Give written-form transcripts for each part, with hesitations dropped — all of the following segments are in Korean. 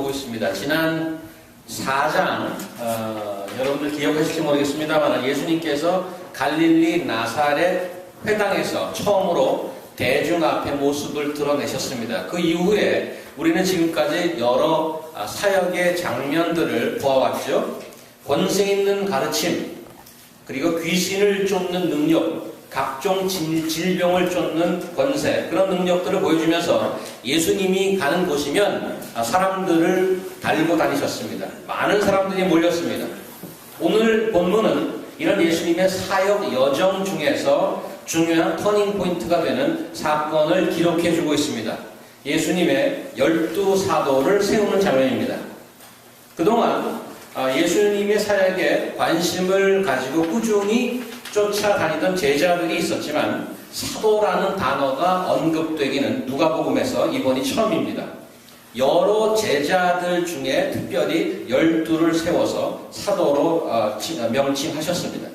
보고 있습니다. 지난 4장 여러분들 기억하실지 모르겠습니다만 예수님께서 갈릴리 나사렛 회당에서 처음으로 대중 앞에 모습을 드러내셨습니다. 그 이후에 우리는 지금까지 여러 사역의 장면들을 보아왔죠. 권세 있는 가르침, 그리고 귀신을 쫓는 능력, 각종 질병을 쫓는 권세, 그런 능력들을 보여주면서 예수님이 가는 곳이면 사람들을 달고 다니셨습니다. 많은 사람들이 몰렸습니다. 오늘 본문은 이런 예수님의 사역 여정 중에서 중요한 터닝 포인트가 되는 사건을 기록해주고 있습니다. 예수님의 12사도를 세우는 장면입니다. 그동안 예수님의 사역에 관심을 가지고 꾸준히 쫓아다니던 제자들이 있었지만 사도라는 단어가 언급되기는 누가복음에서 이번이 처음입니다. 여러 제자들 중에 특별히 12를 세워서 사도로 명칭하셨습니다.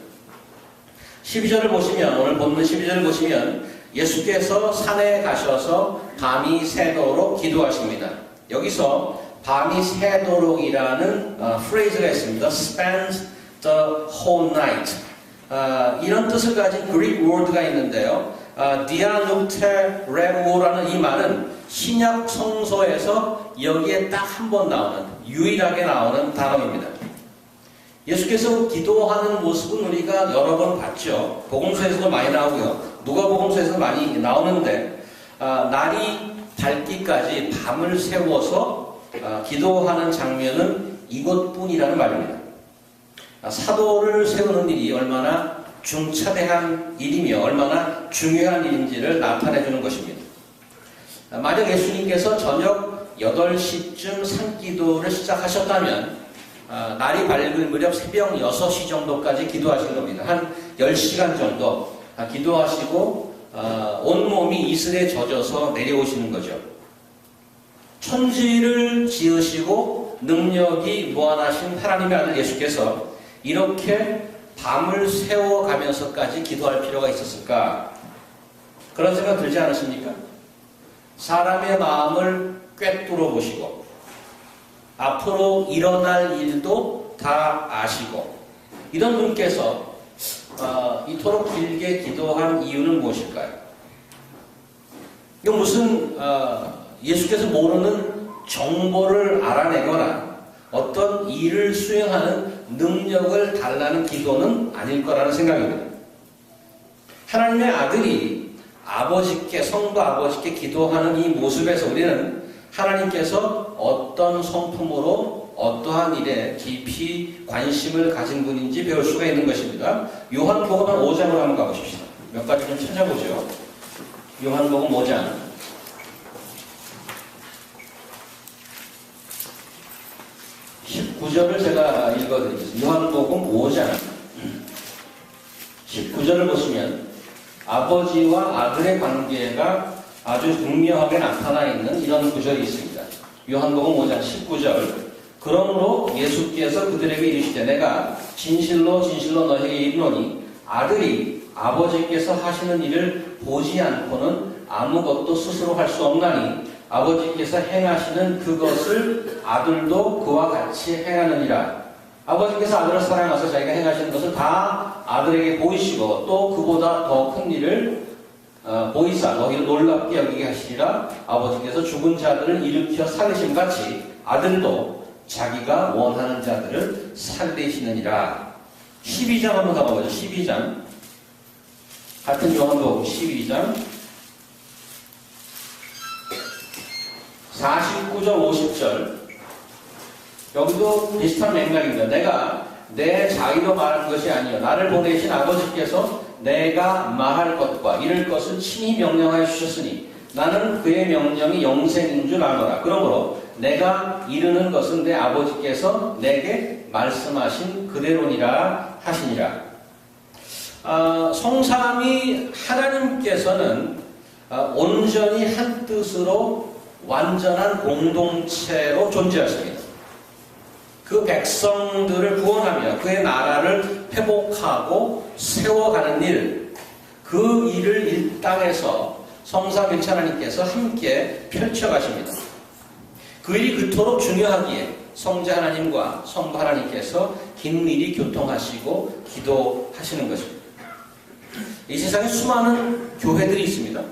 12절을 보시면, 오늘 본문 12절을 보시면 예수께서 산에 가셔서 밤이 새도록 기도하십니다. 여기서 밤이 새도록이라는 프레이즈가 있습니다. Spend the whole night. 이런 뜻을 가진 그릭 워드가 있는데요. 디아누테레오라는 이 말은 신약 성서에서 여기에 딱 한 번 나오는, 유일하게 나오는 단어입니다. 예수께서 기도하는 모습은 우리가 여러 번 봤죠. 복음서에서도 많이 나오고요. 누가복음서에서 많이 나오는데 날이 밝기까지 밤을 세워서 기도하는 장면은 이것뿐이라는 말입니다. 사도를 세우는 일이 얼마나 중차대한 일이며 얼마나 중요한 일인지를 나타내주는 것입니다. 만약 예수님께서 저녁 8시쯤 산기도를 시작하셨다면 날이 밝을 무렵 새벽 6시 정도까지 기도하신 겁니다. 한 10시간 정도 기도하시고 온몸이 이슬에 젖어서 내려오시는 거죠. 천지를 지으시고 능력이 무한하신 하나님의 아들 예수께서 이렇게 밤을 새워가면서까지 기도할 필요가 있었을까? 그런 생각 들지 않으십니까? 사람의 마음을 꿰뚫어 보시고 앞으로 일어날 일도 다 아시고 이런 분께서 이토록 길게 기도한 이유는 무엇일까요? 이건 무슨 예수께서 모르는 정보를 알아내거나 어떤 일을 수행하는 능력을 달라는 기도는 아닐 거라는 생각입니다. 하나님의 아들이 아버지께, 성부 아버지께 기도하는 이 모습에서 우리는 하나님께서 어떤 성품으로 어떠한 일에 깊이 관심을 가진 분인지 배울 수가 있는 것입니다. 요한복음 5장으로 한번 가보십시다. 몇 가지 좀 찾아보죠. 요한복음 5장 19절을 제가 읽어드리겠습니다. 요한복음 5장 19절을 보시면 아버지와 아들의 관계가 아주 분명하게 나타나 있는 이런 구절이 있습니다. 요한복음 5장 19절 그러므로 예수께서 그들에게 이르시되 내가 진실로 진실로 너희에게 이르노니 아들이 아버지께서 하시는 일을 보지 않고는 아무것도 스스로 할 수 없나니 아버지께서 행하시는 그것을 아들도 그와 같이 행하느니라. 아버지께서 아들을 사랑하셔서 자기가 행하시는 것을 다 아들에게 보이시고 또 그보다 더 큰 일을 보이사 너희를 놀랍게 여기게 하시리라. 아버지께서 죽은 자들을 일으켜 살리심 같이 아들도 자기가 원하는 자들을 살리시느니라. 12장 한번 가보죠. 12장 같은 요한복음 12장 49절 50절 여기도 비슷한 맥락입니다. 내가 내 자의로 말한 것이 아니요 나를 보내신 아버지께서 내가 말할 것과 이를 것을 친히 명령하여 주셨으니 나는 그의 명령이 영생인 줄 아노라. 그러므로 내가 이르는 것은 내 아버지께서 내게 말씀하신 그대로니라 하시니라. 성삼위 하나님께서는 온전히 한 뜻으로 완전한 공동체로 존재하십니다. 그 백성들을 구원하며 그의 나라를 회복하고 세워가는 일, 그 일을 이 땅에서 성삼위일체 하나님께서 함께 펼쳐가십니다. 그 일이 그토록 중요하기에 성자 하나님과 성부 하나님께서 긴밀히 교통하시고 기도하시는 것입니다. 이 세상에 수많은 교회들이 있습니다.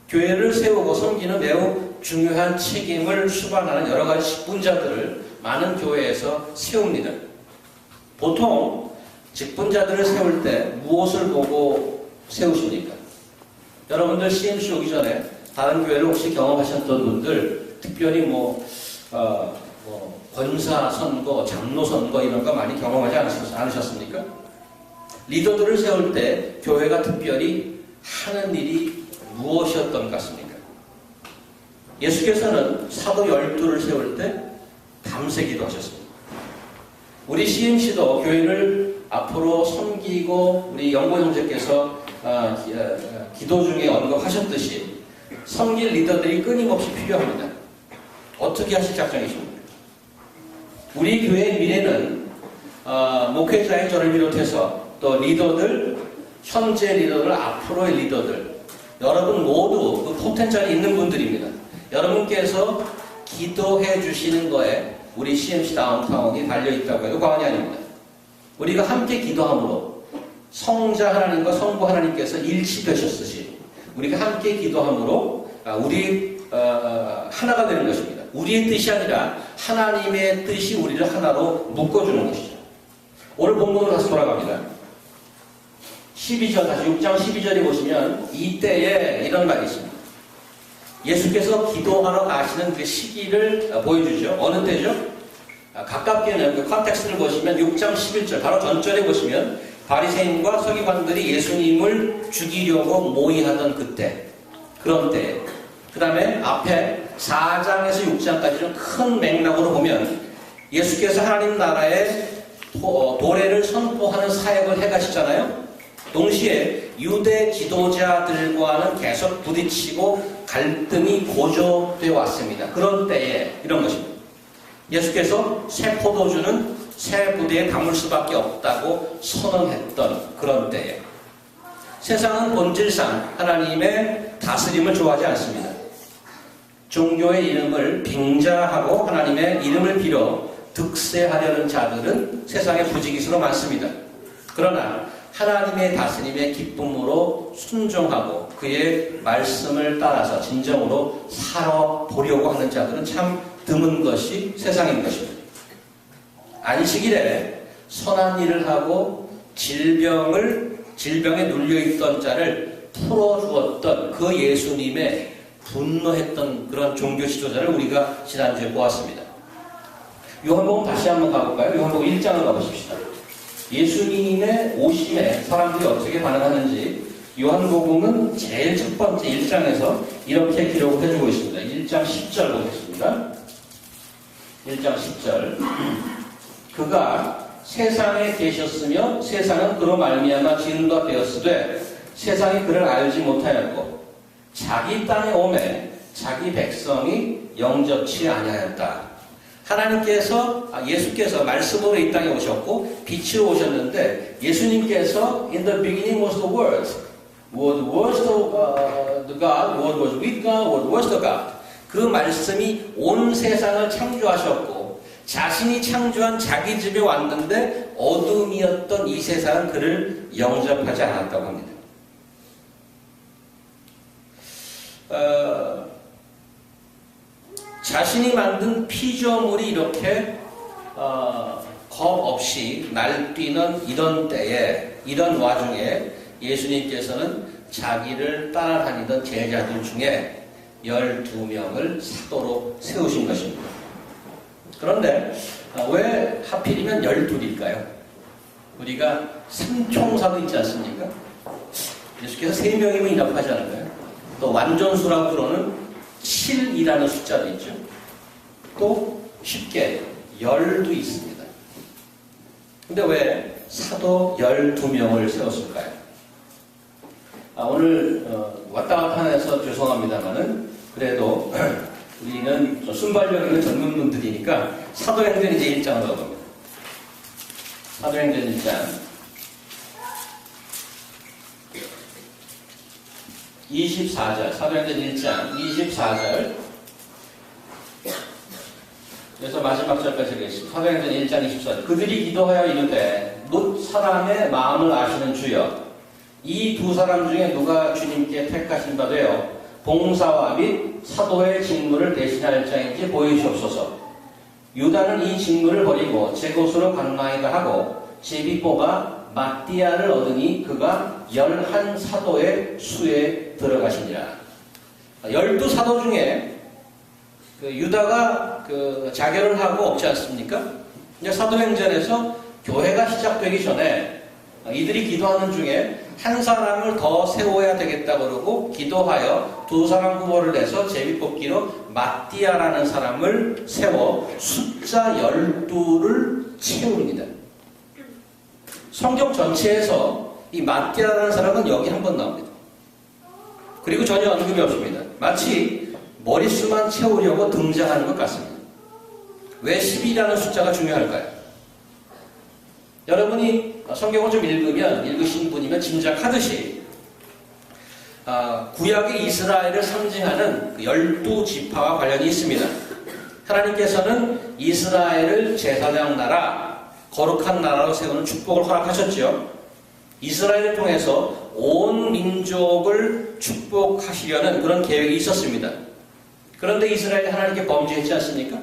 교회를 세우고 섬기는 매우 중요한 책임을 수반하는 여러 가지 직분자들을 많은 교회에서 세웁니다. 보통 직분자들을 세울 때 무엇을 보고 세우십니까? 여러분들 CMC 오기 전에 다른 교회를 혹시 경험하셨던 분들, 특별히 권사 선거, 장로 선거 이런 거 많이 경험하지 않으셨습니까? 리더들을 세울 때 교회가 특별히 하는 일이 무엇이었던 것 같습니까? 예수께서는 사도 12를 세울 때 밤새 기도하셨습니다. 우리 CMC도 교회를 앞으로 섬기고 우리 영고 형제께서 기도 중에 언급하셨듯이 섬길 리더들이 끊임없이 필요합니다. 어떻게 하실 작정이십니까? 우리 교회의 미래는 목회자의 저를 비롯해서 또 리더들, 현재 리더들, 앞으로의 리더들, 여러분 모두 그 포텐셜이 있는 분들입니다. 여러분께서 기도해 주시는 거에 우리 CMC 다운타운이 달려있다고 해도 과언이 아닙니다. 우리가 함께 기도함으로 성자 하나님과 성부 하나님께서 일치되셨으시 우리가 함께 기도함으로 우리 하나가 되는 것입니다. 우리의 뜻이 아니라 하나님의 뜻이 우리를 하나로 묶어주는 것이죠. 오늘 본문으로 다시 돌아갑니다. 12절, 다시 6장 12절에 보시면 이때에 이런 말이 있습니다. 예수께서 기도하러 가시는 그 시기를 보여주죠. 어느 때죠? 가깝게는 그 컨텍스트를 보시면 6장 11절, 바로 전절에 보시면 바리새인과 서기관들이 예수님을 죽이려고 모의하던 그때, 그런 때, 그 다음에 앞에 4장에서 6장까지는 큰 맥락으로 보면 예수께서 하나님 나라의 도래를 선포하는 사역을 해가시잖아요. 동시에 유대 지도자들과는 계속 부딪히고 갈등이 고조되어 왔습니다. 그런 때에 이런 것입니다. 예수께서 새 포도주는 새 부대에 담을 수밖에 없다고 선언했던 그런 때에 세상은 본질상 하나님의 다스림을 좋아하지 않습니다. 종교의 이름을 빙자하고 하나님의 이름을 빌어 득세하려는 자들은 세상에 부지기수로 많습니다. 그러나 하나님의 다스림의 기쁨으로 순종하고 그의 말씀을 따라서 진정으로 살아보려고 하는 자들은 참 드문 것이 세상인 것입니다. 안식일에 선한 일을 하고 질병에 눌려있던 자를 풀어주었던 그 예수님의 분노했던 그런 종교 지도자를 우리가 지난주에 보았습니다. 요한복음 다시 한번 가볼까요? 요한복음 1장을 가보십시다. 예수님의 오심에 사람들이 어떻게 반응하는지 요한복음은 제일 첫 번째 1장에서 이렇게 기록을 해주고 있습니다. 1장 10절 보겠습니다. 1장 10절 그가 세상에 계셨으며 세상은 그로 말미암아 지은 바 되었으되 세상이 그를 알지 못하였고 자기 땅에 오매 자기 백성이 영접치 아니하였다. 하나님께서 예수께서 말씀으로 이 땅에 오셨고 빛으로 오셨는데 예수님께서 in the beginning was the Word. Word was the God. Word was with God. Word was the God. 그 말씀이 온 세상을 창조하셨고 자신이 창조한 자기 집에 왔는데 어둠이었던 이 세상은 그를 영접하지 않았다고 합니다. 자신이 만든 피조물이 이렇게 겁 없이 날뛰는 이런 때에 이런 와중에 예수님께서는 자기를 따라다니던 제자들 중에 12명을 사도로 세우신 것입니다. 그런데 왜 하필이면 12일까요? 우리가 삼총사도 있지 않습니까? 예수께서 3명이면 이납하지 않을까요? 또 완전수라고 그러는 7이라는 숫자도 있죠. 또 쉽게 10도 있습니다. 근데 왜 사도 12명을 세웠을까요? 오늘 왔다 갔다 해서 죄송합니다만은 그래도 우리는 순발력 있는 젊은 분들이니까 사도행전 이제 1장으로 가봅니다. 사도행전 1장 24절 사도행전 1장 24절 그래서 마지막 절까지 읽겠습니다. 사도행전 1장 24절. 그들이 기도하여 이르되 못 사람의 마음을 아시는 주여, 이 두 사람 중에 누가 주님께 택하신 바 되어 봉사와 및 사도의 직무를 대신할 자인지 보이시옵소서. 유다는 이 직무를 버리고 제 곳으로 간마이다 하고 제비 뽑아 마띠아를 얻으니 그가 11사도의 수에 들어가시니라. 12사도 중에 유다가 자결을 하고 없지 않습니까? 이제 사도행전에서 교회가 시작되기 전에 이들이 기도하는 중에 한 사람을 더 세워야 되겠다 그러고 기도하여 두 사람 후보를 내서 제비뽑기로 마띠아라는 사람을 세워 숫자 12를 채웁니다. 성경 전체에서 이 마띠아라는 사람은 여기 한 번 나옵니다. 그리고 전혀 언급이 없습니다. 마치 머릿수만 채우려고 등장하는 것 같습니다. 왜 10이라는 숫자가 중요할까요? 여러분이 성경을 좀 읽으신 분이면 짐작하듯이 구약의 이스라엘을 상징하는 12지파와 관련이 있습니다. 하나님께서는 이스라엘을 제사장 나라, 거룩한 나라로 세우는 축복을 허락하셨죠. 이스라엘을 통해서 온 민족을 축복하시려는 그런 계획이 있었습니다. 그런데 이스라엘이 하나님께 범죄했지 않습니까?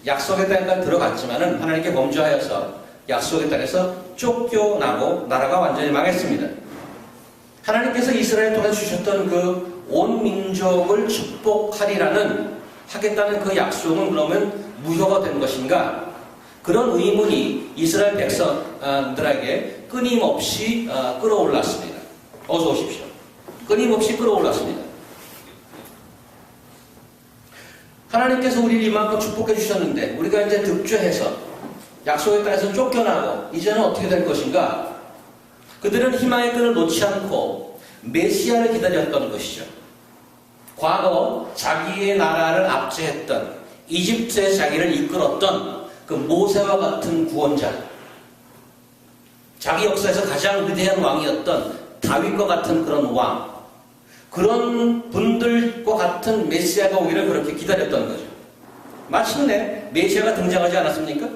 약속의 땅까지 들어갔지만은 하나님께 범죄하여서 약속의 땅에서 쫓겨나고 나라가 완전히 망했습니다. 하나님께서 이스라엘 통해 주셨던 그 온 민족을 축복하리라는 하겠다는 그 약속은 그러면 무효가 된 것인가? 그런 의문이 이스라엘 백성들에게 끊임없이 끌어올랐습니다. 어서 오십시오. 끊임없이 끌어올랐습니다. 하나님께서 우리를 이만큼 축복해 주셨는데 우리가 이제 득죄해서 약속의 땅에서 쫓겨나고 이제는 어떻게 될 것인가? 그들은 희망의 끈을 놓지 않고 메시아를 기다렸던 것이죠. 과거 자기의 나라를 압제했던 이집트에 자기를 이끌었던 그 모세와 같은 구원자, 자기 역사에서 가장 위대한 왕이었던 다윗과 같은 그런 왕, 그런 분들과 같은 메시아가 오기를 그렇게 기다렸던 거죠. 마침내 메시아가 등장하지 않았습니까?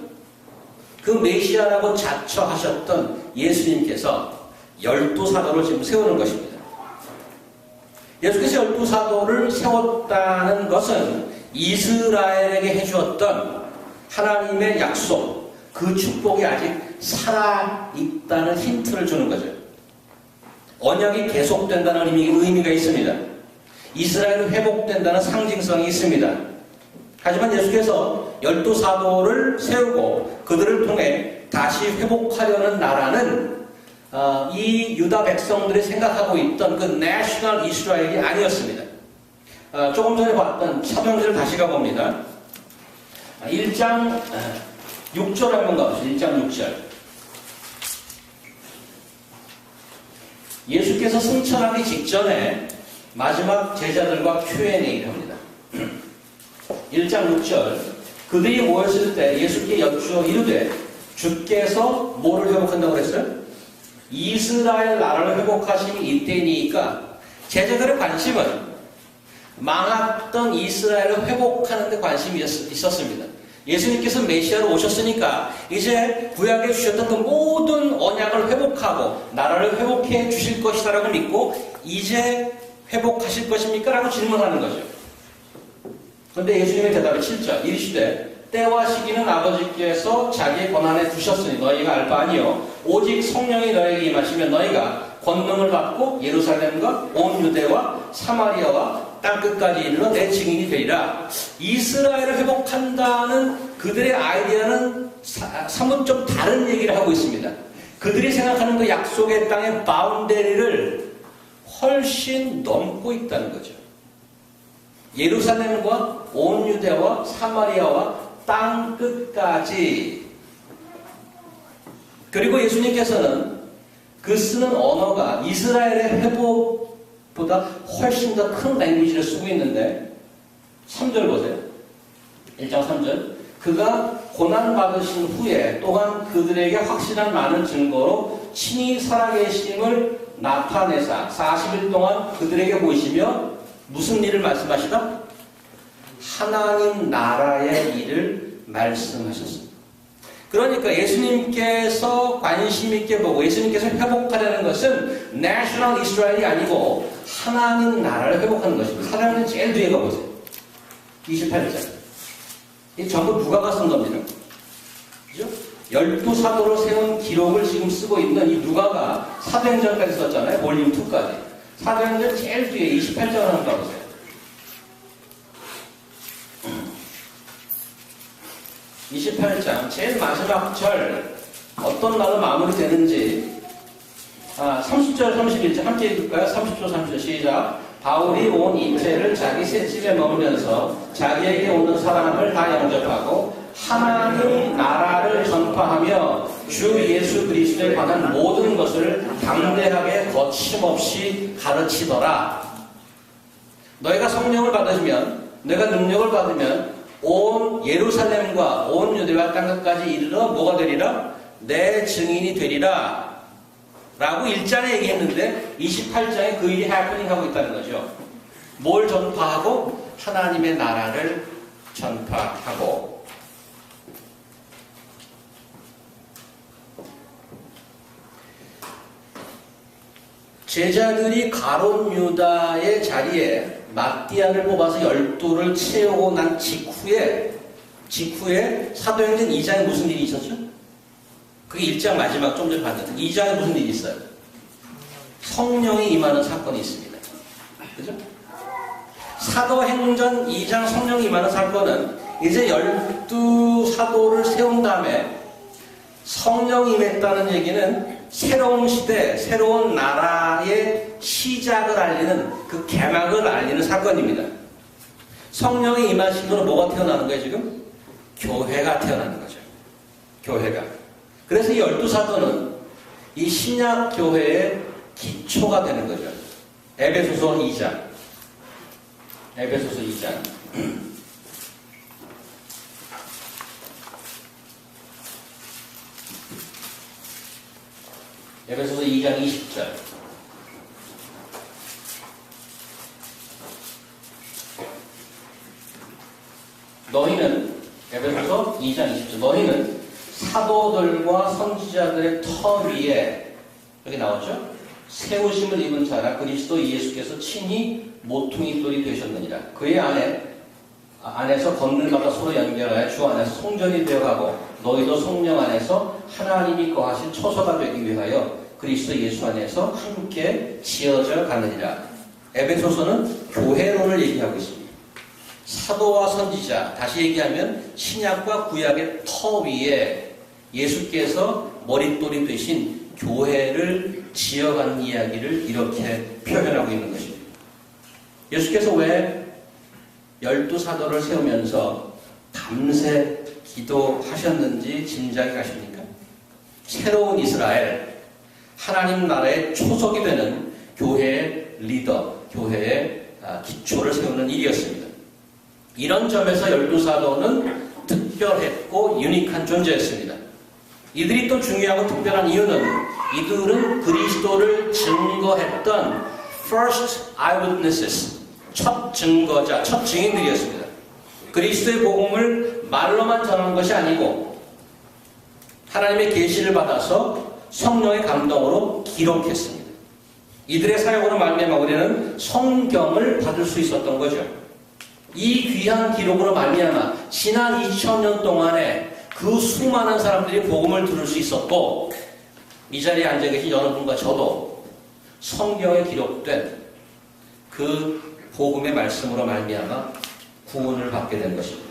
그 메시아라고 자처하셨던 예수님께서 12사도를 지금 세우는 것입니다. 예수께서 12사도를 세웠다는 것은 이스라엘에게 해주었던 하나님의 약속, 그 축복이 아직 살아있다는 힌트를 주는 거죠. 언약이 계속된다는 의미가 있습니다. 이스라엘은 회복된다는 상징성이 있습니다. 하지만 예수께서 12사도를 세우고 그들을 통해 다시 회복하려는 나라는 이 유다 백성들이 생각하고 있던 그 내셔널 이스라엘이 아니었습니다. 조금 전에 봤던 사도행전을 다시 가봅니다. 1장 6절 한번 가보시죠. 1장 6절. 예수께서 승천하기 직전에 마지막 제자들과 Q&A를 합니다. 1장 6절. 그들이 모였을 때 예수께 여쭈어 이르되 주께서 뭐를 회복한다고 그랬어요? 이스라엘 나라를 회복하심이 이때니까 제자들의 관심은 망했던 이스라엘을 회복하는 데 관심이 있었습니다. 예수님께서 메시아로 오셨으니까 이제 구약에 주셨던 그 모든 언약을 회복하고 나라를 회복해 주실 것이다라고 믿고 이제 회복하실 것입니까? 라고 질문하는 거죠. 그런데 예수님의 대답이 7절. 이르시되 때와 시기는 아버지께서 자기의 권한에 두셨으니 너희가 알 바 아니요 오직 성령이 너희에게 임하시면 너희가 권능을 받고 예루살렘과 온 유대와 사마리아와 땅끝까지 이르러 내 증인이 되리라. 이스라엘을 회복한다는 그들의 아이디어는 사뭇 좀 다른 얘기를 하고 있습니다. 그들이 생각하는 그 약속의 땅의 바운더리를 훨씬 넘고 있다는 거죠. 예루살렘과 온 유대와 사마리아와 땅끝까지. 그리고 예수님께서는 그 쓰는 언어가 이스라엘의 회복보다 훨씬 더 큰 랭귀지를 쓰고 있는데 3절 보세요. 1장 3절. 그가 고난받으신 후에 또한 그들에게 확실한 많은 증거로 친히 살아계심을 나타내사 40일 동안 그들에게 보이시며 무슨 일을 말씀하시다? 하나님 나라의 일을 말씀하셨습니다. 그러니까 예수님께서 관심 있게 보고 예수님께서 회복하려는 것은 내셔널 이스라엘이 아니고 하나님 나라를 회복하는 것입니다. 사랑은 제일 뒤에 가보세요. 28장. 이 전부 누가가 쓴 겁니다. 그죠? 12사도로 세운 기록을 지금 쓰고 있는 이 누가가 사도행전까지 썼잖아요. 볼륨 2까지. 사도행전 제일 뒤에 28장을 한번 봐보세요. 28장 제일 마지막 절 어떤 말로 마무리되는지 30절 31절 함께 읽을까요? 30절 30절 시작. 바울이 온 이태를 자기 새 집에 머물면서 자기에게 오는 사람을 다 영접하고 하나님 나라를 전파하며 주 예수 그리스도에 관한 모든 것을 담대하게 거침없이 가르치더라. 너희가 성령을 받으시면 너희가 능력을 받으면 온 예루살렘과 온 유대와 땅끝까지 이르러 뭐가 되리라? 내 증인이 되리라 라고 1장에 얘기했는데 28장에 그 일이 happening 하고 있다는 거죠. 뭘 전파하고? 하나님의 나라를 전파하고. 제자들이 가롯 유다의 자리에 마띠아를 뽑아서 12를 채우고 난 직후에 사도행전 2장에 무슨 일이 있었죠? 그게 1장 마지막 좀 전에 봤는데 2장에 무슨 일이 있어요? 성령이 임하는 사건이 있습니다. 그죠? 사도행전 2장 성령이 임하는 사건은 이제 12사도를 세운 다음에 성령이 임했다는 얘기는 새로운 시대, 새로운 나라의 시작을 알리는 그 개막을 알리는 사건입니다. 성령이 임하심으로 뭐가 태어나는 거예요 지금? 교회가 태어나는 거죠. 교회가. 그래서 이 12사도는 이 신약 교회의 기초가 되는 거죠. 에베소서 2장. 에베소서 2장. 에베소서 2장 20절. 너희는 에베소서 2장 20절. 너희는 사도들과 선지자들의 터 위에 여기 나오죠? 세우심을 입은 자라 그리스도 예수께서 친히 모퉁이 돌이 되셨느니라. 그의 안에서 건물마다 서로 연결하여 주 안에서 성전이 되어가고 너희도 성령 안에서 하나님이 거하신 처소가 되기 위하여 그리스도 예수 안에서 함께 지어져 가느니라. 에베소서는 교회론을 얘기하고 있습니다. 사도와 선지자, 다시 얘기하면 신약과 구약의 터 위에 예수께서 머릿돌이 되신 교회를 지어가는 이야기를 이렇게 표현하고 있는 것입니다. 예수께서 왜 12사도를 세우면서 밤새 기도하셨는지 짐작이 가십니까? 새로운 이스라엘, 하나님 나라의 초석이 되는 교회의 리더, 교회의 기초를 세우는 일이었습니다. 이런 점에서 12사도는 특별했고 유니크한 존재였습니다. 이들이 또 중요하고 특별한 이유는 이들은 그리스도를 증거했던 first eyewitnesses, 첫 증거자, 첫 증인들이었습니다. 그리스도의 복음을 말로만 전하는 것이 아니고 하나님의 계시를 받아서 성령의 감동으로 기록했습니다. 이들의 사역으로 말미암아 우리는 성경을 받을 수 있었던 거죠. 이 귀한 기록으로 말미암아 지난 2000년 동안에 그 수많은 사람들이 복음을 들을 수 있었고 이 자리에 앉아 계신 여러분과 저도 성경에 기록된 그 복음의 말씀으로 말미암아 구원을 받게 된 것입니다.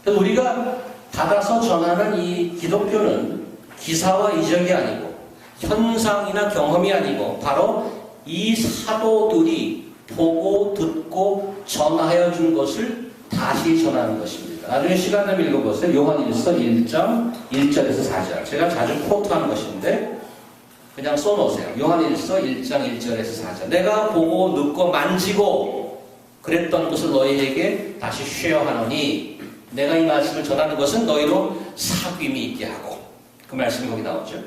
그래서 우리가 받아서 전하는 이 기독교는 기사와 이적이 아니고 현상이나 경험이 아니고 바로 이 사도들이 보고 듣고 전하여 준 것을 다시 전하는 것입니다. 나중에 시간 되면 읽어보세요. 요한일서 1장 1절에서 4절. 제가 자주 코트하는 것인데 그냥 써놓으세요. 요한일서 1장 1절에서 4절. 내가 보고 듣고 만지고 그랬던 것을 너희에게 다시 쉐어하노니 내가 이 말씀을 전하는 것은 너희로 사귐이 있게 하고. 그 말씀이 거기 나오죠.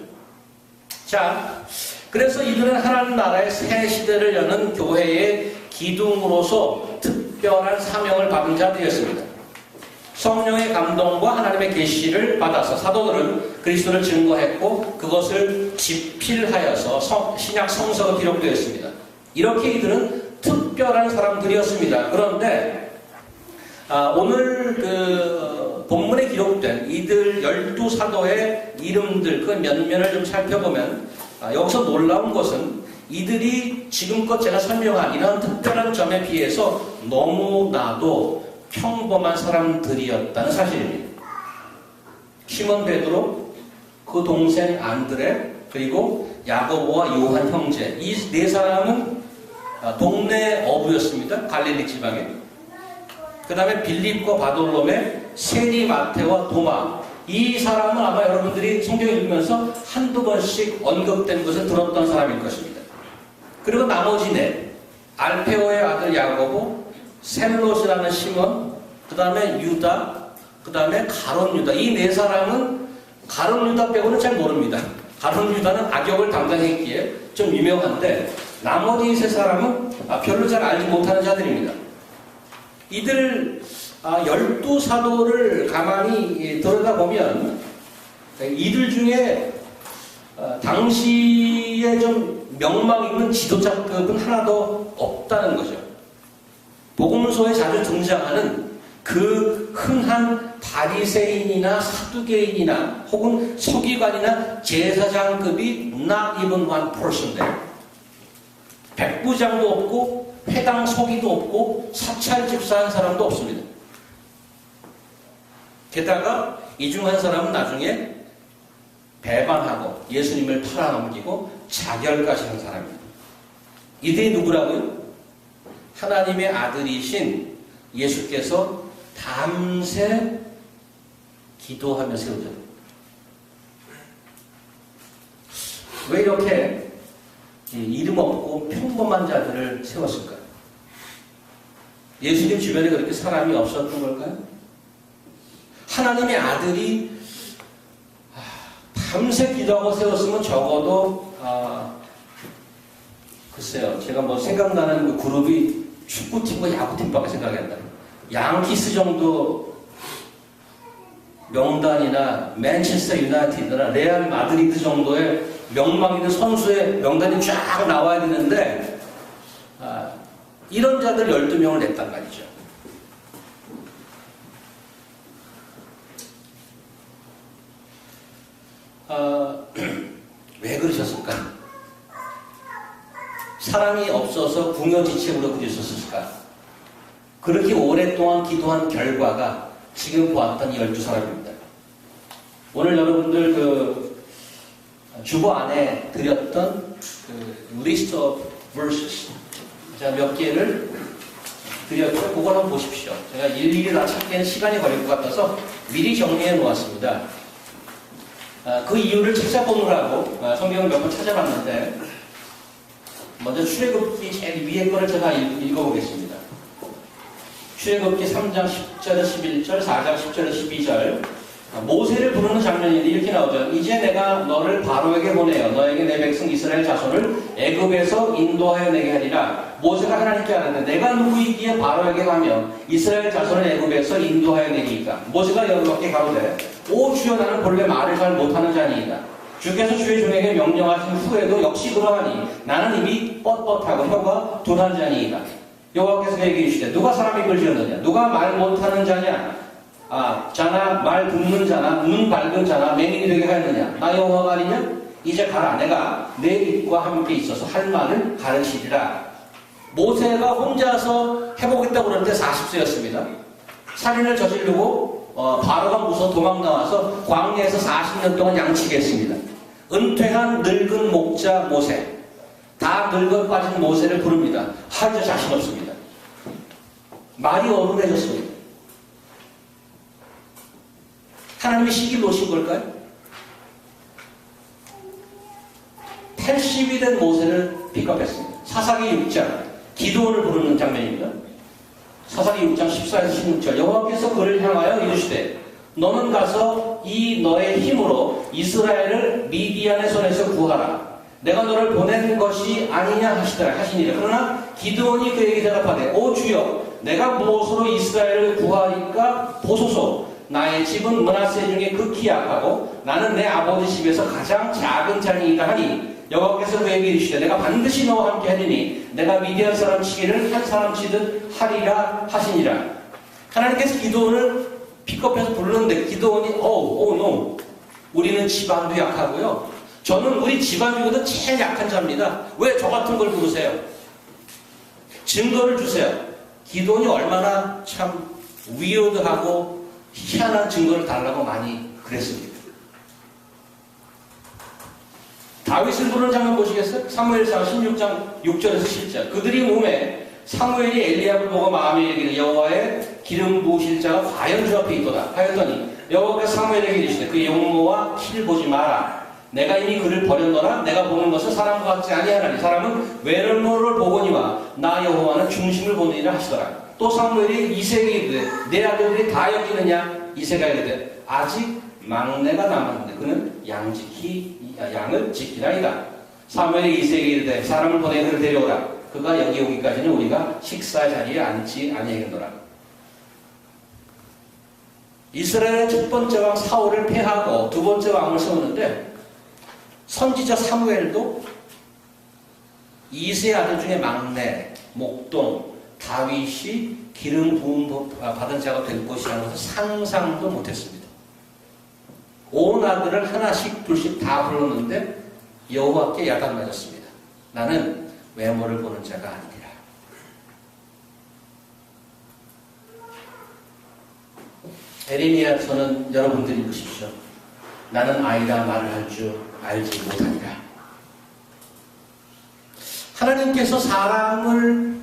자, 그래서 이들은 하나님 나라의 새 시대를 여는 교회의 기둥으로서 특별한 사명을 받은 자들이었습니다. 성령의 감동과 하나님의 계시를 받아서 사도들은 그리스도를 증거했고 그것을 집필하여서 신약 성서가 기록되어 있습니다. 이렇게 이들은 특별한 사람들이었습니다. 그런데 오늘 그 본문에 기록된 이들 12사도의 이름들 그 면면을 좀 살펴보면 여기서 놀라운 것은 이들이 지금껏 제가 설명한 이런 특별한 점에 비해서 너무나도 평범한 사람들이었다는 사실입니다. 시몬 베드로, 그 동생 안드레, 그리고 야고보와 요한 형제, 이 네 사람은 동네 어부였습니다. 갈릴리 지방에. 그 다음에 빌립과 바돌로메, 세리, 마테와 도마. 이 사람은 아마 여러분들이 성경 읽으면서 한두 번씩 언급된 것을 들었던 사람일 것입니다. 그리고 나머지 네, 알페오의 아들 야고보, 셀롯이라는 시몬, 그 다음에 유다, 그 다음에 가룟 유다. 이 네 사람은 가룟 유다 빼고는 잘 모릅니다. 가룟 유다는 악역을 담당했기에 좀 유명한데 나머지 세 사람은 별로 잘 알지 못하는 자들입니다. 이들 12사도를 가만히 들여다보면 이들 중에 당시에 좀 명망 있는 지도자급은 하나도 없다는 거죠. 복음서에 자주 등장하는 그 흔한 바리새인이나 사두개인이나 혹은 서기관이나 제사장급이 not even one person there. 백부장도 없고 회당 서기도 없고 사찰 집사한 사람도 없습니다. 게다가 이 중 한 사람은 나중에 배반하고 예수님을 팔아넘기고 자결까지 한 사람입니다. 이들이 누구라고요? 하나님의 아들이신 예수께서 밤새 기도하며 세우죠. 왜 이렇게 이름 없고 평범한 자들을 세웠을까요? 예수님 주변에 그렇게 사람이 없었던 걸까요? 하나님의 아들이 밤새 기도하고 세웠으면 적어도 글쎄요, 제가 뭐 생각나는 그 그룹이 축구팀과 야구팀밖에 생각이 안 나요. 양키스 정도 명단이나 맨체스터 유나이티드나 레알 마드리드 정도의 명망 있는 선수의 명단이 쫙 나와야 되는데 이런 자들 12명을 냈단 말이죠. 왜 그러셨을까? 사람이 없어서 궁여지책으로 그러셨을까? 그렇게 오랫동안 기도한 결과가 지금 보았던 이 12사람입니다. 오늘 여러분들 그 주보 안에 드렸던 그 list of verses 제가 몇 개를 드렸죠. 그걸 한번 보십시오. 제가 일일이 다 찾기에는 시간이 걸릴 것 같아서 미리 정리해 놓았습니다. 그 이유를 찾아보느라고 성경을 몇 번 찾아봤는데 먼저 출애굽기 제일 위에 거를 제가 읽어보겠습니다. 출애굽기 3장 10절에 11절, 4장 10절에 12절 모세를 부르는 장면인데 이렇게 나오죠. 이제 내가 너를 바로에게 보내어 너에게 내 백성 이스라엘 자손을 애굽에서 인도하여 내게 하리라. 모세가 하나님께 하는데 내가 누구이기에 바로에게 가며 이스라엘 자손을 애굽에서 인도하여 내리이까. 모세가 여호와께 가로되 오 주여 나는 본래 말을 잘 못하는 자니이다. 주께서 주의 종에게 명령하신 후에도 역시 그러하니 나는 입이 뻣뻣하고 혀가 둔한 자니이다. 여호와께서 그에게 이르시되 누가 사람 입을 지었느냐? 누가 말 못하는 자냐? 자나 말 듣는 자나 눈 밝은 자나 맹인이 되게 하였느냐? 나 여호와가 아니냐? 이제 가라. 내가 내 입과 함께 있어서 할 말을 가르치리라. 모세가 혼자서 해보겠다고 그러는데 40세였습니다. 살인을 저지르고 바로가 무서워 도망 나와서 광야에서 40년 동안 양치게 했습니다. 은퇴한 늙은 목자 모세, 다 늙어 빠진 모세를 부릅니다. 이제 자신 없습니다. 말이 어눌해졌습니다. 하나님이 시기를 놓으신 걸까요? 80이 된 모세를 픽업했습니다. 사사기 6장 기도원을 부르는 장면입니다. 사사기 6장 14에서 16절 여호와께서 그를 향하여 이르시되 너는 가서 이 너의 힘으로 이스라엘을 미디안의 손에서 구하라. 내가 너를 보낸 것이 아니냐 하시니라. 그러나 기드온이 그에게 대답하되 오 주여 내가 무엇으로 이스라엘을 구하리까 보소서. 나의 집은 므낫세 중에 극히 약하고 나는 내 아버지 집에서 가장 작은 자니이다 하니 여호와께서 그에게 이르시되 내가 반드시 너와 함께 하리니 내가 미디안 사람 치기를 한 사람 치듯 하리라 하시니라. 하나님께서 기도원을 픽업해서 부르는데 기도원이 no. 우리는 집안도 약하고요. 저는 우리 집안 중에도 제일 약한 자입니다. 왜 저 같은 걸 부르세요? 증거를 주세요. 기도원이 얼마나 참 위로드하고 희한한 증거를 달라고 많이 그랬습니다. 다윗을 부르는 장면 보시겠어요? 사무엘상 16장 6절에서 7절. 그들이 몸에 사무엘이 엘리압을 보고 마음에 이르기를 여호와의 기름 부으실 자가 과연 주 앞에 있도다 하였더니 여호와께서 사무엘에게 이르시되 그의 용모와 키를 보지 마라. 내가 이미 그를 버렸노라. 내가 보는 것은 사람과 같지 아니하나니 사람은 외로움을 보거니와 나 여호와는 중심을 보느니라 하시더라. 또 사무엘이 이새에게 이르되 내 아들들이 다 여기느냐? 이새가 이르되 아직 막내가 남았는데 그는 양을 지키나이다. 사무엘이 이새에게 이르되 사람을 보내 그를 데려오라. 그가 여기 오기까지는 우리가 식사 자리에 앉지 아니하겠노라. 이스라엘의 첫 번째 왕 사울을 패하고 두 번째 왕을 세우는데 선지자 사무엘도 이새 아들 중에 막내 목동 다윗이 기름 부음 받은 자가 될 것이라는 것을 상상도 못했습니다. 온 아들을 하나씩 둘씩 다 불렀는데 여호와께 야단 맞았습니다. 나는 외모를 보는 자가 아니라. 에레미야서는 여러분들이 보십시오. 나는 아이라 말을 할 줄 알지 못하니라. 하나님께서 사람을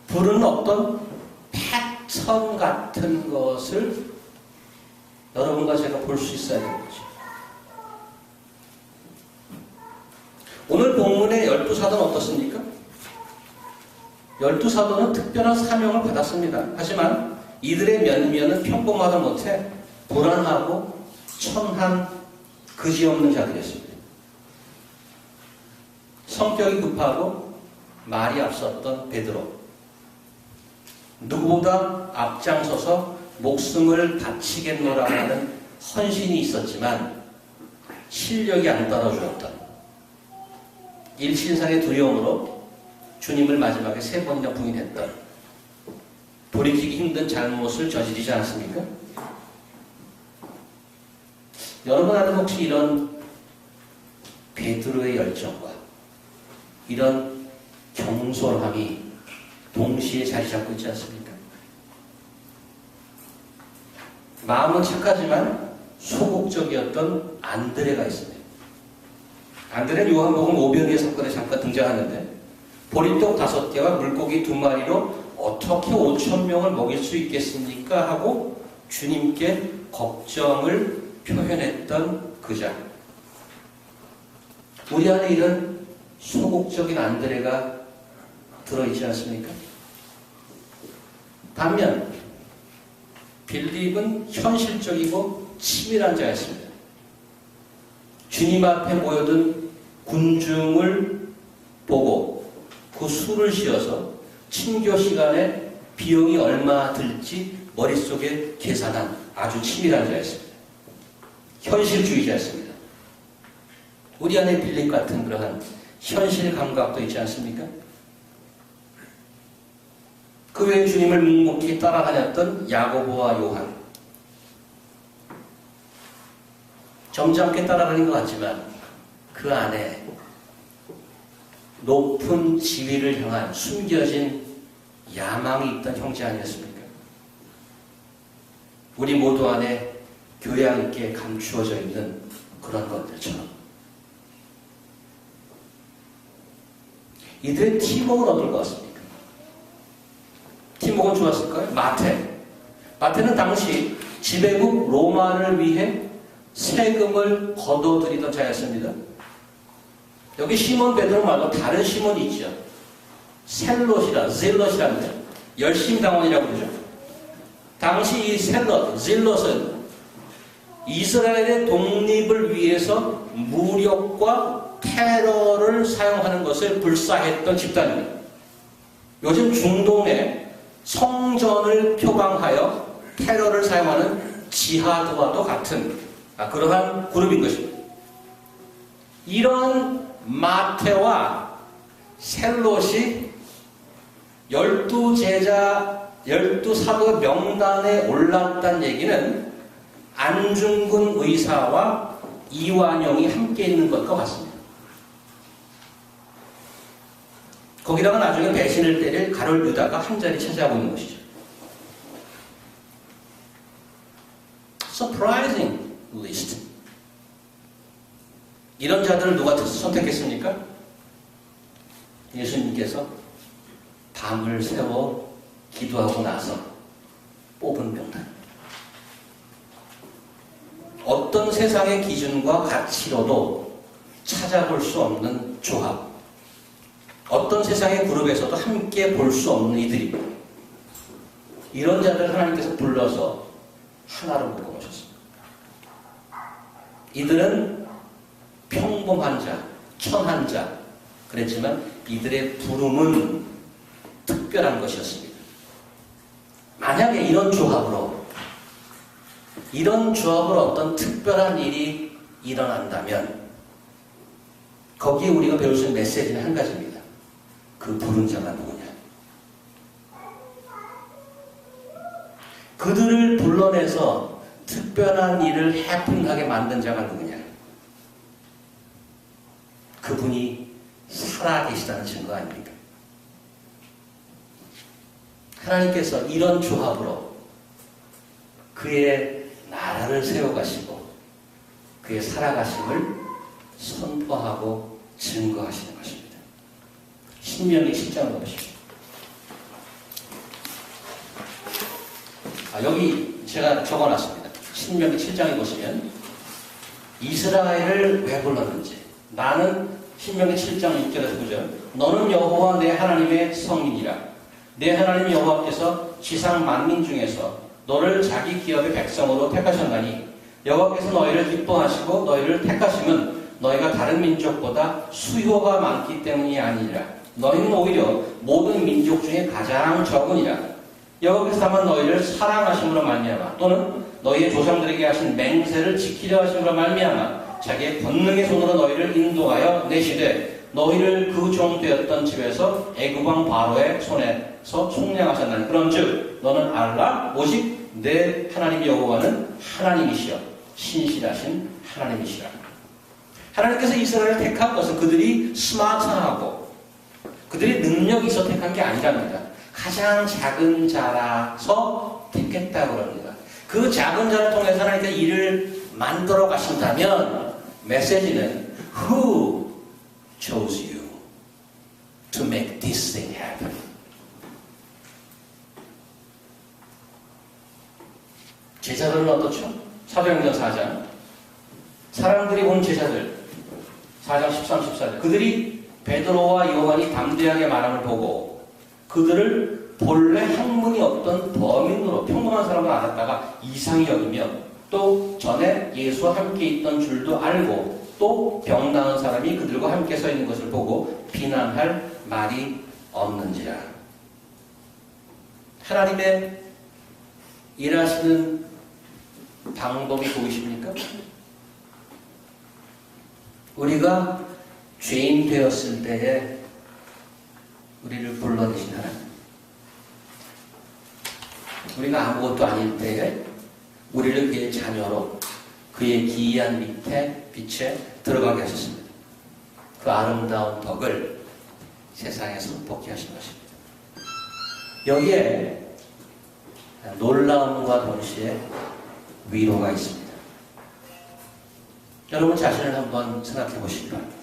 부르는 어떤 패턴 같은 것을 여러분과 제가 볼 수 있어야 되는 거죠. 오늘 본문의 12사도는 어떻습니까? 12사도는 특별한 사명을 받았습니다. 하지만 이들의 면면은 평범하다 못해 불안하고 천한 그지없는 자들이었습니다. 성격이 급하고 말이 앞섰던 베드로. 누구보다 앞장서서 목숨을 바치겠노라고 하는 헌신이 있었지만 실력이 안 따라주었던 일신상의 두려움으로 주님을 마지막에 3번이나 부인했던 돌이키기 힘든 잘못을 저지르지 않습니까? 여러분 안에 혹시 이런 베드로의 열정과 이런 경솔함이 동시에 자리 잡고 있지 않습니까? 마음은 착하지만 소극적이었던 안드레가 있습니다. 안드레는 요한복음 오병이어 사건에 잠깐 등장하는데 보리떡 5개와 물고기 2마리로 어떻게 5,000명을 먹일 수 있겠습니까? 하고 주님께 걱정을 표현했던 그 자. 우리 안에 이런 소극적인 안드레가 들어있지 않습니까? 반면 빌립은 현실적이고 치밀한 자였습니다. 주님 앞에 모여든 군중을 보고 그 수를 지어서 친교 시간에 비용이 얼마 들지 머릿속에 계산한 아주 치밀한 자였습니다. 현실주의자였습니다. 우리 안에 빌립 같은 그러한 현실 감각도 있지 않습니까? 그 외에 주님을 묵묵히 따라다녔던 야고보와 요한. 점잖게 따라다닌 것 같지만 그 안에 높은 지위를 향한 숨겨진 야망이 있던 형제 아니었습니까? 우리 모두 안에 교양 있게 감추어져 있는 그런 것들처럼. 이들의 팀워크는 어떨 것 같습니까? 팀워크는 좋았을까요? 마태는 당시 지배국 로마를 위해 세금을 거둬들이던 자였습니다. 여기 시몬 베드로 말고 다른 시몬이 있죠. 질럿이라는데 열심당원이라고 그러죠. 당시 이 질럿은 이스라엘의 독립을 위해서 무력과 테러를 사용하는 것을 불사했던 집단입니다. 요즘 중동에 성전을 표방하여 테러를 사용하는 지하드와도 같은 그러한 그룹인 것입니다. 이런 마태와 셀롯이 12제자, 12사도 명단에 올랐다는 얘기는 안중근 의사와 이완용이 함께 있는 것과 같습니다. 거기다가 나중에 배신을 때릴 가룟 유다가 한 자리 차지하고 있는 것이죠. Surprising list. 이런 자들을 누가 선택했습니까? 예수님께서 밤을 새워 기도하고 나서 뽑은 명단. 어떤 세상의 기준과 가치로도 찾아볼 수 없는 조합. 어떤 세상의 그룹에서도 함께 볼 수 없는 이들입니다. 이런 자들을 하나님께서 불러서 하나로 묶어놓으셨습니다. 이들은 평범한 자, 천한 자, 그랬지만 이들의 부름은 특별한 것이었습니다. 만약에 이런 조합으로 어떤 특별한 일이 일어난다면 거기에 우리가 배울 수 있는 메시지는 한 가지입니다. 그 부른 자가 누구냐? 그들을 불러내서 특별한 일을 해프닝하게 만든 자가 누구냐? 그분이 살아계시다는 증거 아닙니까? 하나님께서 이런 조합으로 그의 나라를 세워가시고 그의 살아가심을 선포하고 증거하시는 것입니다. 신명기 7장을 보십시오. 여기 제가 적어놨습니다. 신명기 7장에 보시면 이스라엘을 왜 불렀는지. 나는 신명기 7장 6절에서 9절 너는 여호와 내 하나님의 성인이라. 내 하나님 여호와께서 지상 만민 중에서 너를 자기 기업의 백성으로 택하셨나니 여호와께서 너희를 기뻐하시고 너희를 택하심은 너희가 다른 민족보다 수요가 많기 때문이 아니라 너희는 오히려 모든 민족 중에 가장 적으니라. 여호와께서 다만 너희를 사랑하심으로 말미암아 또는 너희의 조상들에게 하신 맹세를 지키려 하심으로 말미암아 자기의 권능의 손으로 너희를 인도하여 내시되 너희를 그 종 되었던 집에서 애굽 왕 바로의 손에서 총량하셨나니 그런즉 너는 알라 오직 내 하나님 여호와는 하나님이시여 신실하신 하나님이시라. 하나님께서 이스라엘을 택한 것은 그들이 스마트하고 그들이 능력이 있어 택한 게 아니랍니다. 가장 작은 자라서 택했다고 합니다. 그 작은 자를 통해서 하나님께서 일을 만들어 가신다면 메시지는 Who chose you to make this thing happen? 제자들은 어떻죠? 사도행전 4장 사람들이 온 제자들 4장 13, 14절 그들이 베드로와 요한이 담대하게 말함을 보고 그들을 본래 학문이 없던 범인으로 평범한 사람으로 알았다가 이상히 여기며 또 전에 예수와 함께 있던 줄도 알고 또 병 나은 사람이 그들과 함께 서 있는 것을 보고 비난할 말이 없는지라. 하나님의 일하시는 방법이 보이십니까? 우리가 죄인 되었을 때에 우리를 불러내신 하나님. 우리가 아무것도 아닐 때에 우리를 그의 자녀로 그의 기이한 빛에 들어가게 하셨습니다. 그 아름다운 덕을 세상에 선포케 하신 것입니다. 여기에 놀라움과 동시에 위로가 있습니다. 여러분 자신을 한번 생각해 보시기 바랍니다.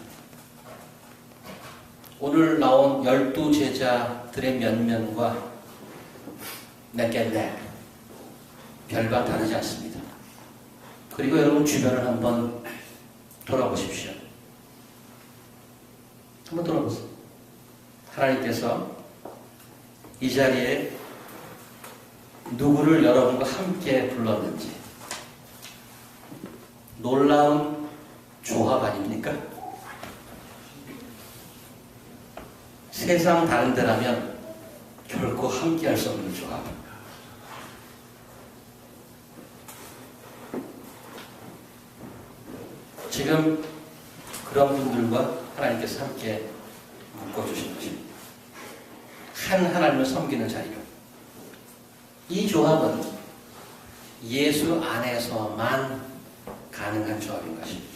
오늘 나온 12제자들의 면면과 내게 별반 다르지 않습니다. 그리고 여러분 주변을 한번 돌아보십시오. 한번 돌아보세요. 하나님께서 이 자리에 누구를 여러분과 함께 불렀는지 놀라운 조합 아닙니까? 세상 다른 데라면 결코 함께할 수 없는 조합. 지금 그런 분들과 하나님께서 함께 묶어주신 것입니다. 한 하나님을 섬기는 자리로. 이 조합은 예수 안에서만 가능한 조합인 것입니다.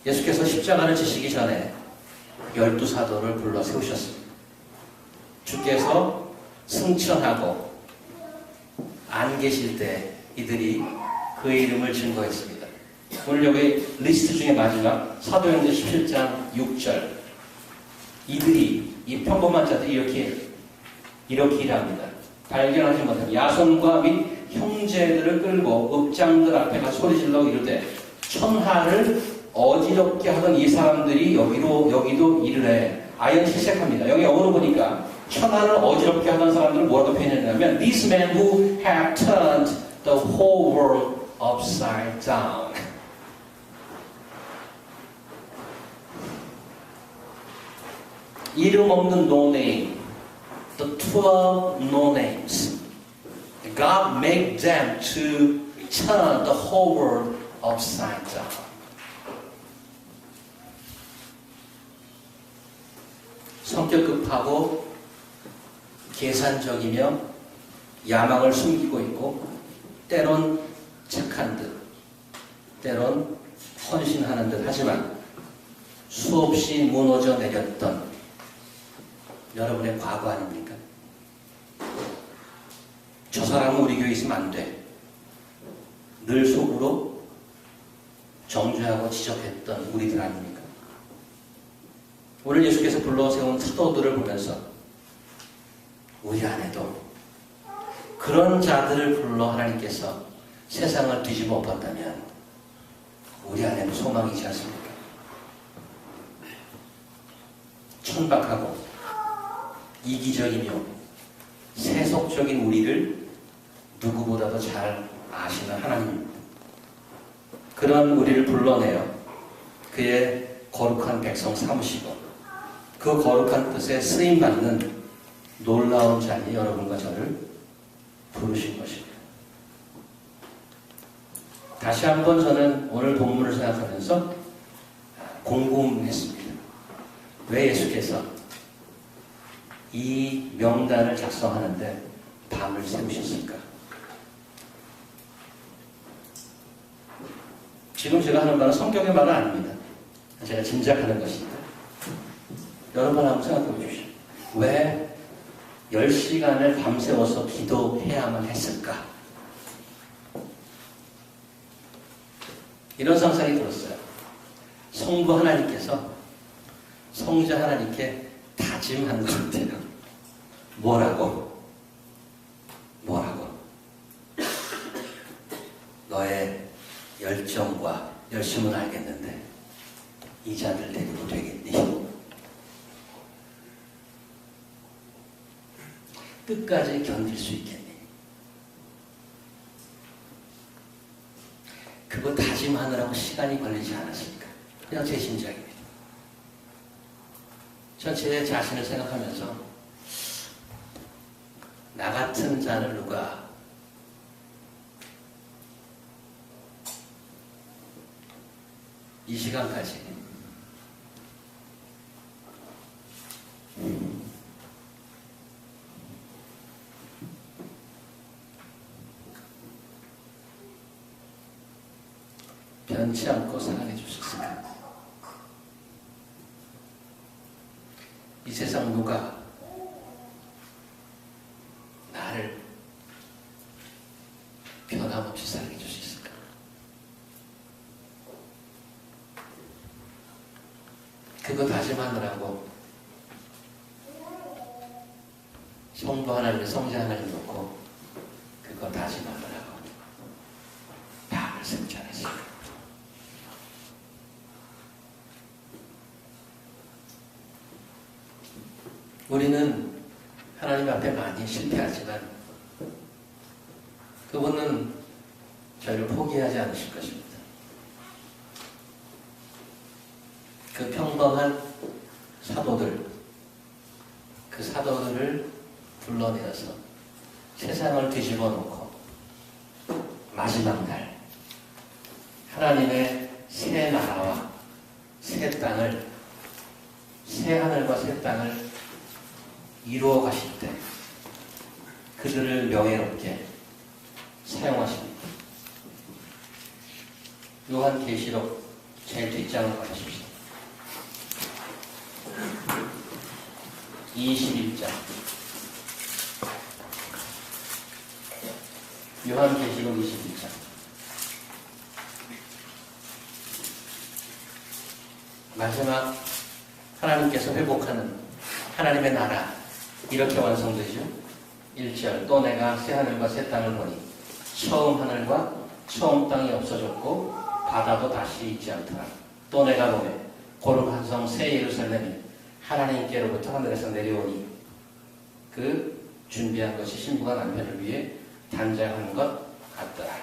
예수께서 십자가를 지시기 전에 12사도를 불러 세우셨습니다. 주께서 승천하고 안 계실 때 이들이 그의 이름을 증거했습니다. 오늘 여기 리스트 중에 마지막 사도행전 17장 6절, 이들이, 이 평범한 자들이 이렇게 일합니다. 발견하지 못한 야손과 및 형제들을 끌고 읍장들 앞에 가 소리질러 이르되 천하를 어지럽게 하던 이 사람들이 여기도 이르래. 아연 실색합니다. 여기 어으로 보니까 천하를 어지럽게 하던 사람들을 뭐라고 표현했냐면 These men who have turned the whole world upside down. 이름 없는 no name, the 12 no names. God made them to turn the whole world upside down. 성격 급하고 계산적이며 야망을 숨기고 있고 때론 착한 듯, 때론 헌신하는 듯 하지만 수없이 무너져 내렸던 여러분의 과거 아닙니까? 저 사람은 우리 교회에 있으면 안 돼. 늘 속으로 정죄하고 지적했던 우리들 아닙니까? 오늘 예수께서 불러세운 사도들을 보면서 우리 안에도 그런 자들을 불러 하나님께서 세상을 뒤집어 엎었다면 우리 안에는 소망이지 않습니까? 천박하고 이기적이며 세속적인 우리를 누구보다도 잘 아시는 하나님입니다. 그런 우리를 불러내어 그의 거룩한 백성 삼으시고 그 거룩한 뜻에 쓰임받는 놀라운 자리에 여러분과 저를 부르신 것입니다. 다시 한번 저는 오늘 본문을 생각하면서 궁금했습니다. 왜 예수께서 이 명단을 작성하는데 밤을 새우셨을까? 지금 제가 하는 말은 성경의 말은 아닙니다. 제가 짐작하는 것입니다. 여러분 한번 생각해 보십시오. 왜 10시간을 밤새워서 기도해야만 했을까? 이런 상상이 들었어요. 성부 하나님께서 성자 하나님께 다짐한 것 같아요. 뭐라고? 너의 열정과 열심은 알겠는데 이 자들 데리고 되겠니? 끝까지 견딜 수 있겠니? 그거 다짐하느라고 시간이 걸리지 않았습니까? 그냥 제 심정입니다. 전 제 자신을 생각하면서 나 같은 자를 누가 이 시간까지 변치 않고 사랑해 주셨을까? 이 세상 누가 나를 변함없이 사랑해 줄 수 있을까? 그거 다짐하느라고 성부 하나님, 성자 하나님 놓고 그거 다짐하느라고 밤을 새우지 않았을까? 우리는 하나님 앞에 많이 실패하지만 그분은 저희를 포기하지 않으실 것입니다. 그 평범한 사도들, 그 그 사도들을 불러내어서 세상을 뒤집어 놓고 마지막 날 하나님의 새 나라와 새 땅을, 새 하늘과 새 땅을 이루어 가실 때 그들을 명예롭게 사용하십니다. 요한계시록 제일 뒷장을 봐주십시오. 21장. 요한계시록 21장. 마지막 하나님께서 회복하는 하나님의 나라, 이렇게 완성되죠. 1절. 또 내가 새 하늘과 새 땅을 보니 처음 하늘과 처음 땅이 없어졌고 바다도 다시 있지 않더라. 또 내가 보매 거룩한 성 새 예루살렘이 하나님께로부터 하늘에서 내려오니 그 준비한 것이 신부가 남편을 위해 단장한 것 같더라.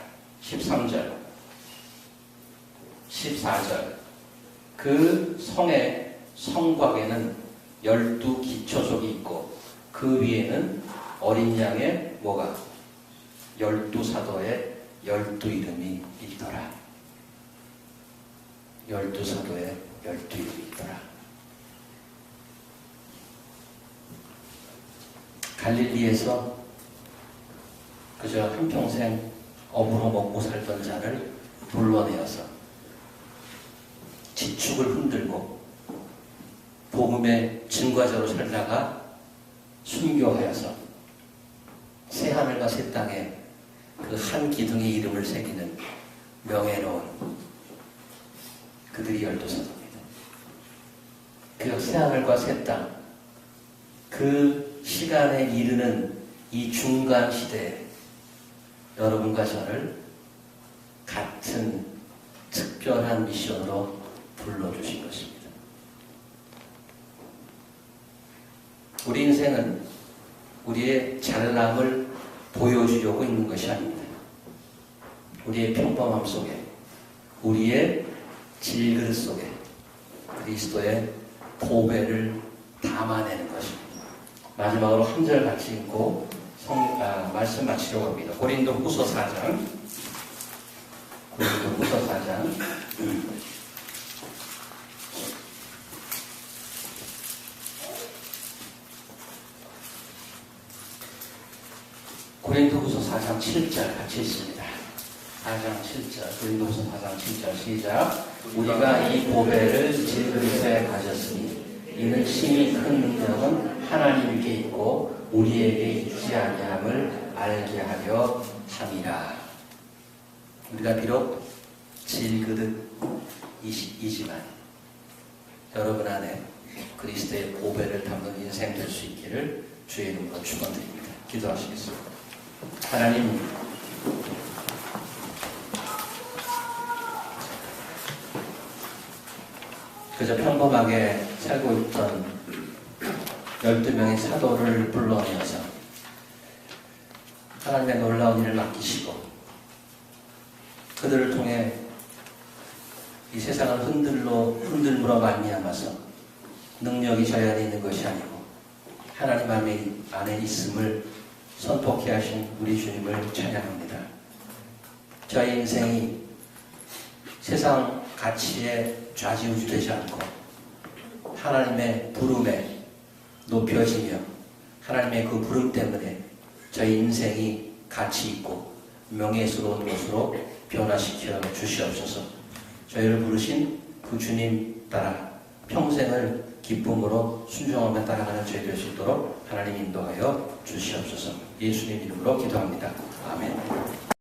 13절 14절. 그 성의 성곽에는 12기초석이 있고 그 위에는 어린 양의 뭐가? 12사도의 12이름이 있더라. 12사도의 12이름이 있더라. 갈릴리에서 그저 한평생 어부로 먹고 살던 자를 불러내어서 지축을 흔들고 복음의 증거자로 살다가 순교하여서 새 하늘과 새 땅에 그 한 기둥의 이름을 새기는 명예로운 그들이 12사도입니다. 그 새 하늘과 새 땅, 그 시간에 이르는 이 중간 시대에 여러분과 저를 같은 특별한 미션으로 불러주신 것입니다. 우리 인생은 우리의 잘남을 보여주려고 있는 것이 아닙니다. 우리의 평범함 속에, 우리의 질그릇 속에 그리스도의 보배를 담아내는 것입니다. 마지막으로 한 절 같이 읽고 말씀 마치려고 합니다. 고린도후서 4장. 고린도후서 4장. 고린도후서 4장 7절 같이 읽습니다. 4장 7절. 고린도후서 4장 7절 시작. 우리가 이 보배를 질그릇에 가졌으니 이는 심히 큰 능력은 하나님께 있고 우리에게 있지 아니함을 알게 하려 함이라. 우리가 비록 질그릇이지만 여러분 안에 그리스도의 보배를 담는 인생 될 수 있기를 주의 이름으로 축원드립니다. 기도하시겠습니다. 하나님, 그저 평범하게 살고 있던 12명의 사도를 불러내어서 하나님의 놀라운 일을 맡기시고 그들을 통해 이 세상을 흔들므로 말미암아서 능력이 저희 안에 있는 것이 아니고 하나님 안에 있음을 선포케 하신 우리 주님을 찬양합니다. 저희 인생이 세상 가치에 좌지우지되지 않고 하나님의 부름에 높여지며 하나님의 그 부름 때문에 저희 인생이 가치 있고 명예스러운 것으로 변화시켜 주시옵소서. 저희를 부르신 그 주님 따라 평생을 기쁨으로 순종하며 따라가는 저희 될 수 있도록 하나님 인도하여 주시옵소서. 예수님 이름으로 기도합니다. 아멘.